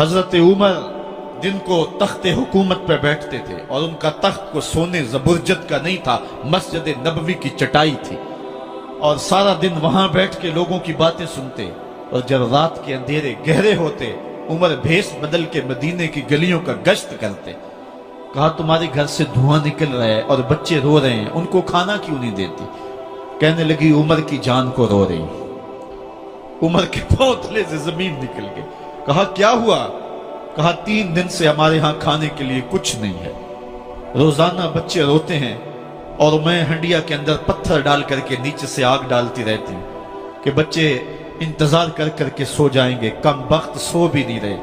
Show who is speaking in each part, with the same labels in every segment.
Speaker 1: حضرت عمر دن کو تخت حکومت پہ بیٹھتے تھے اور ان کا تخت کو سونے زبرجد کا نہیں تھا، مسجد نبوی کی چٹائی تھی، اور سارا دن وہاں بیٹھ کے لوگوں کی باتیں سنتے، اور جب رات کے اندھیرے گہرے ہوتے عمر بھیس بدل کے مدینے کی گلیوں کا گشت کرتے۔ کہا تمہارے گھر سے دھواں نکل رہا ہے اور بچے رو رہے ہیں، ان کو کھانا کیوں نہیں دیتی؟ کہنے لگی عمر کی جان کو رو رہی۔ عمر کے پاؤں تلے سے زمین نکل گئی۔ کہا کیا ہوا؟ کہا 3 دن سے ہمارے ہاں کھانے کے لیے کچھ نہیں ہے، روزانہ بچے روتے ہیں اور میں ہنڈیا کے اندر پتھر ڈال کر کے نیچے سے آگ ڈالتی رہتی ہوں کہ بچے انتظار کر کر کے سو جائیں گے، کم بخت سو بھی نہیں رہے،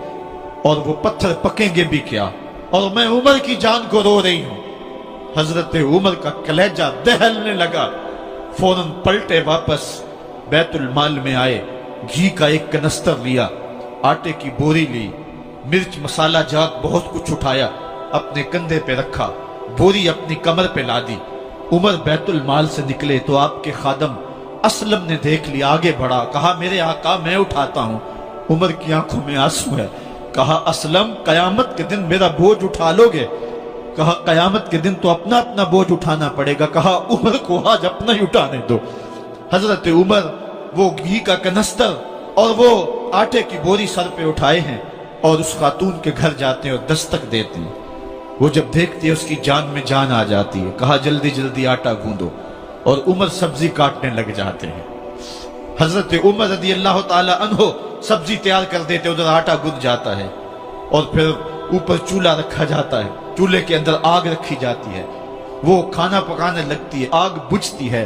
Speaker 1: اور وہ پتھر پکیں گے بھی کیا، اور میں عمر کی جان کو رو رہی ہوں۔ حضرت عمر کا کلیجہ دہلنے لگا، فوراً پلٹے، واپس بیت المال میں آئے، گھی کا ایک کنستر لیا، آٹے کی بوری لی، مرچ مسالہ جات بہت کچھ اٹھایا، اپنے کندھے پہ رکھا، بوری اپنی کمر پہ لا دی۔ عمر بیت المال سے نکلے تو آپ کے خادم اسلم نے دیکھ لیا، آگے بڑھا، کہا میرے آقا میں اٹھاتا ہوں۔ عمر کی آنکھوں میں آنسو ہے۔ کہا اسلم قیامت کے دن میرا بوجھ اٹھا لو گے؟ کہا قیامت کے دن تو اپنا اپنا بوجھ اٹھانا پڑے گا۔ کہا عمر کو آج اپنا ہی اٹھانے دو۔ حضرت عمر وہ گھی کا کنستر اور وہ آٹے کی بوری سر پہ اٹھائے ہیں اور اس خاتون کے گھر جاتے ہیں اور دستک دیتے ہیں۔ وہ جب دیکھتی ہے اس کی جان میں جان آ جاتی ہے۔ کہا جلدی جلدی آٹا گوندو، اور عمر سبزی کاٹنے لگ جاتے ہیں۔ حضرت عمر رضی اللہ تعالی عنہ سبزی تیار کر دیتے، ادھر آٹا گند جاتا ہے، اور پھر اوپر چولہا رکھا جاتا ہے، چولہے کے اندر آگ رکھی جاتی ہے، وہ کھانا پکانے لگتی ہے، آگ بجھتی ہے۔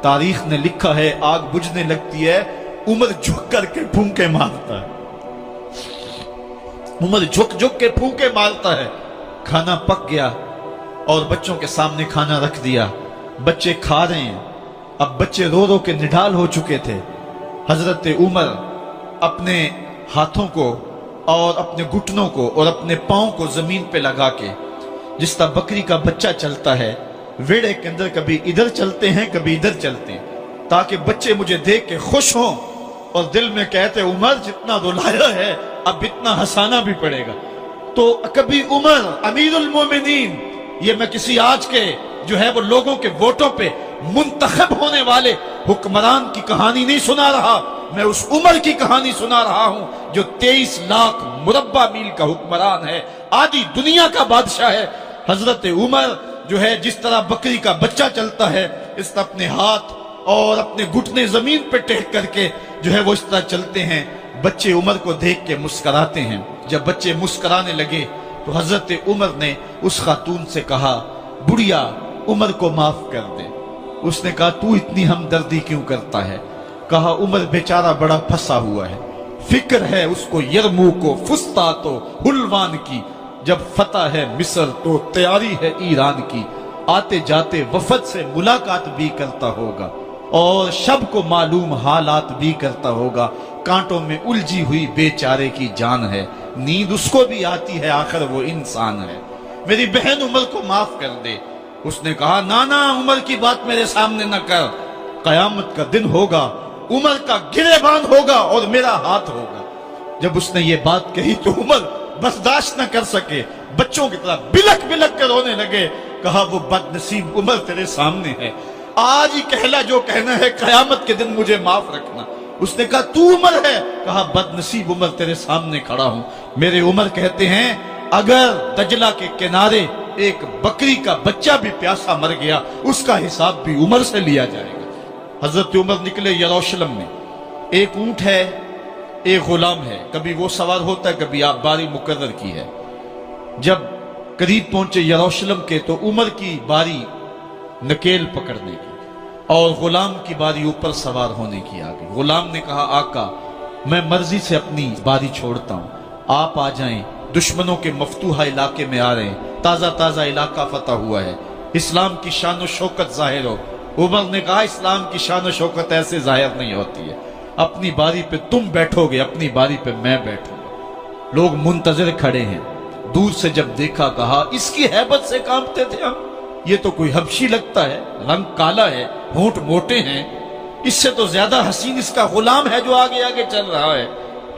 Speaker 1: تاریخ نے لکھا ہے آگ بجھنے لگتی ہے، عمر جھک کر کے پھونکے مارتا ہے، عمر جھک جھک کے پھونکے مارتا ہے۔ کھانا پک گیا اور بچوں کے سامنے کھانا رکھ دیا، بچے کھا رہے ہیں۔ اب بچے رو رو کے نڈال ہو چکے تھے۔ حضرت عمر اپنے ہاتھوں کو اور اپنے گھٹنوں کو اور اپنے پاؤں کو زمین پہ لگا کے، جس طرح بکری کا بچہ چلتا ہے، ویڑے کے اندر کبھی ادھر چلتے ہیں کبھی ادھر چلتے ہیں، تاکہ بچے مجھے دیکھ کے خوش ہوں اور دل میں کہتے عمر جتنا رلایا ہے اب اتنا ہنسانا بھی پڑے گا۔ تو کبھی عمر امیر المومنین، یہ میں کسی آج کے جو ہے وہ لوگوں کے ووٹوں پہ منتخب ہونے والے حکمران کی کہانی نہیں سنا رہا، میں اس عمر کی کہانی سنا رہا ہوں جو 23 لاکھ مربع میل کا حکمران ہے، آدھی دنیا کا بادشاہ ہے۔ حضرت عمر جو ہے جس طرح بکری کا بچہ چلتا ہے، اس طرح اپنے ہاتھ اور اپنے گھٹنے زمین پہ ٹیک کر کے جو ہے وہ اس طرح چلتے ہیں۔ بچے عمر کو دیکھ کے مسکراتے ہیں۔ جب بچے مسکرانے لگے تو حضرت عمر نے اس خاتون سے کہا بڑھیا عمر کو معاف کر دے۔ اس نے کہا تو اتنی ہمدردی کیوں کرتا ہے؟ کہا عمر بیچارہ بڑا پھنسا ہوا ہے، فکر ہے اس کو یرموک و فسطاط و حلوان کی، جب فتح ہے مصر تو تیاری ہے ایران کی، آتے جاتے وفد سے ملاقات بھی کرتا ہوگا اور شب کو معلوم حالات بھی کرتا ہوگا، کانٹوں میں الجھی ہوئی بیچارے کی جان ہے، نیند اس کو بھی آتی ہے، آخر وہ انسان ہے، میری بہن عمر کو معاف کر دے۔ اس نے کہا نانا عمر کی بات میرے سامنے نہ کر، قیامت کا دن ہوگا، عمر کا گریبان ہوگا اور میرا ہاتھ ہوگا۔ جب اس نے یہ بات کہی تو عمر برداشت نہ کر سکے، بچوں کی طرح بلک بلک کر رونے لگے۔ کہا وہ بد نصیب عمر تیرے سامنے ہے، آج ہی کہلا جو کہنا ہے، قیامت کے دن مجھے معاف رکھنا۔ اس نے کہا تو عمر ہے؟ کہا بد نصیب عمر تیرے سامنے کھڑا ہوں۔ میرے عمر کہتے ہیں اگر دجلہ کے کنارے ایک بکری کا بچہ بھی پیاسا مر گیا، اس کا حساب بھی عمر سے لیا جائے گا۔ حضرت عمر نکلے یروشلم میں، ایک اونٹ ہے ایک غلام ہے، کبھی وہ سوار ہوتا ہے کبھی آپ باری مقرر کی ہے۔ جب قریب پہنچے یروشلم کے تو عمر کی باری نکیل پکڑنے کی اور غلام کی باری اوپر سوار ہونے کی آ گئی۔ غلام نے کہا آقا میں مرضی سے اپنی باری چھوڑتا ہوں، آپ آ جائیں، دشمنوں کے مفتوحہ علاقے میں آ رہے ہیں، تازہ تازہ علاقہ فتح ہوا ہے، اسلام کی شان و شوکت ظاہر ہو۔ عمر نے کہا اسلام کی شان و شوکت ایسے ظاہر نہیں ہوتی ہے، اپنی باری پہ تم بیٹھو گے، اپنی باری پہ میں بیٹھوں گا۔ لوگ منتظر کھڑے ہیں، دور سے جب دیکھا کہا اس کی ہیبت سے کانپتے تھے ہم، یہ تو کوئی حبشی لگتا ہے، رنگ کالا ہے، ہونٹ موٹے ہیں، اس سے تو زیادہ حسین اس کا غلام ہے جو آگے آگے چل رہا ہے۔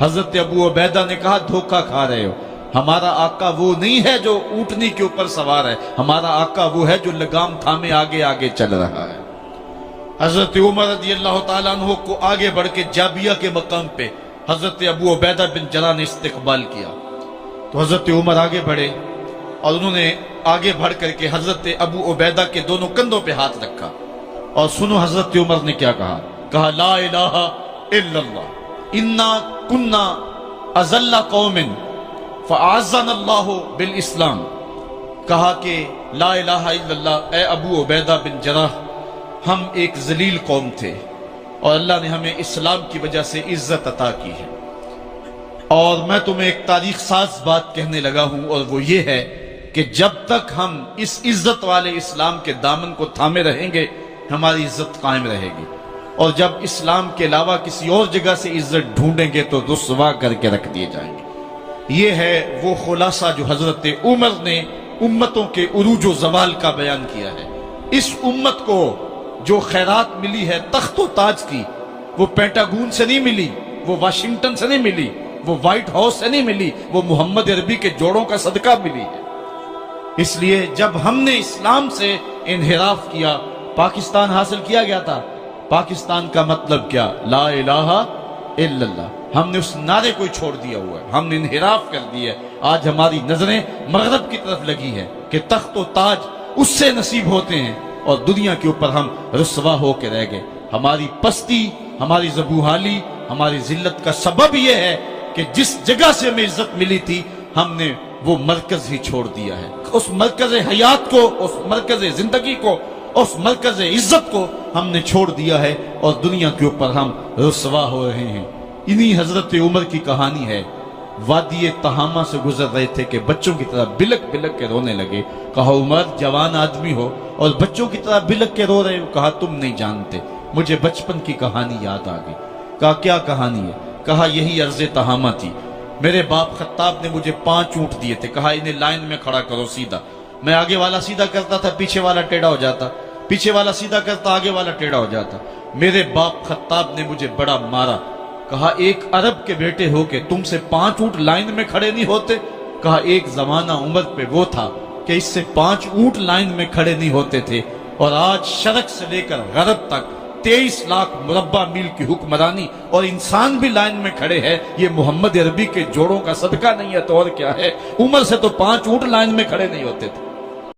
Speaker 1: حضرت ابو عبیدہ نے کہا دھوکہ کھا رہے ہو، ہمارا آقا وہ نہیں ہے جو اونٹنی کے اوپر سوار ہے، ہمارا آقا وہ ہے جو لگام تھامے آگے آگے چل رہا ہے۔ حضرت عمر رضی اللہ تعالیٰ عنہ کو آگے بڑھ کے جابیہ کے مقام پہ حضرت ابو عبیدہ بن جراح نے استقبال کیا، تو حضرت عمر آگے بڑھے اور انہوں نے آگے بڑھ کر کے حضرت ابو عبیدہ کے دونوں کندھوں پہ ہاتھ رکھا، اور سنو حضرت عمر نے کیا کہا، کہا لا الہ الا اللہ انا کنا اذل قوم فاعزنا اللہ بالاسلام، کہا کہ لا الہ الا اللہ، اے ابو عبیدہ بن جراح، ہم ایک ذلیل قوم تھے اور اللہ نے ہمیں اسلام کی وجہ سے عزت عطا کی ہے۔ اور میں تمہیں ایک تاریخ ساز بات کہنے لگا ہوں، اور وہ یہ ہے کہ جب تک ہم اس عزت والے اسلام کے دامن کو تھامے رہیں گے ہماری عزت قائم رہے گی، اور جب اسلام کے علاوہ کسی اور جگہ سے عزت ڈھونڈیں گے تو رسوا کر کے رکھ دیے جائیں گے۔ یہ ہے وہ خلاصہ جو حضرت عمر نے امتوں کے عروج و زوال کا بیان کیا ہے۔ اس امت کو جو خیرات ملی ہے تخت و تاج کی، وہ پینٹاگون سے نہیں ملی، وہ واشنگٹن سے نہیں ملی، وہ وائٹ ہاؤس سے نہیں ملی، وہ محمد عربی کے جوڑوں کا صدقہ ملی ہے۔ اس لیے جب ہم نے اسلام سے انحراف کیا، پاکستان حاصل کیا گیا تھا، پاکستان کا مطلب کیا؟ لا الہ الا اللہ۔ ہم نے اس نعرے کو چھوڑ دیا ہوا ہے، ہم نے انحراف کر دیا ہے۔ آج ہماری نظریں مغرب کی طرف لگی ہے کہ تخت و تاج اس سے نصیب ہوتے ہیں، اور دنیا کے اوپر ہم رسوا ہو کے رہ گئے۔ ہماری پستی، ہماری زبوحالی، ہماری ذلت کا سبب یہ ہے کہ جس جگہ سے ہمیں عزت ملی تھی ہم نے وہ مرکز ہی چھوڑ دیا ہے۔ اس مرکز حیات کو، اس مرکز زندگی کو، اس مرکز عزت کو ہم نے چھوڑ دیا ہے، اور دنیا کے اوپر ہم رسوا ہو رہے ہیں۔ انہی حضرت عمر کی کہانی ہے۔ وادی تہامہ سے گزر رہے تھے کہ بچوں کی طرح بلک بلک کے رونے لگے۔ کہا عمر جوان آدمی ہو اور بچوں کی طرح بلک کے رو رہے ہو؟ کہا تم نہیں جانتے، مجھے بچپن کی کہانی یاد آ گئی۔ کہا کیا کہانی ہے؟ کہا یہی عرض تہامہ تھی، میرے باپ خطاب نے مجھے 5 اونٹ دیے تھے، کہا انہیں لائن میں کھڑا کرو سیدھا۔ میں آگے والا سیدھا کرتا تھا، پیچھے والا ٹیڑھا ہو جاتا، پیچھے والا سیدھا کرتا، آگے والا ٹیڑھا ہو جاتا۔ میرے باپ خطاب نے مجھے بڑا مارا۔ کہا ایک عرب کے بیٹے ہو کے تم سے 5 اونٹ لائن میں کھڑے نہیں ہوتے؟ کہا ایک زمانہ عمر پہ وہ تھا کہ اس سے 5 اونٹ لائن میں کھڑے نہیں ہوتے تھے، اور آج شرق سے لے کر غرب تک 23 لاکھ مربع میل کی حکمرانی اور انسان بھی لائن میں کھڑے ہیں۔ یہ محمد عربی کے جوڑوں کا صدقہ نہیں ہے تو اور کیا ہے؟ عمر سے تو 5 اونٹ لائن میں کھڑے نہیں ہوتے تھے۔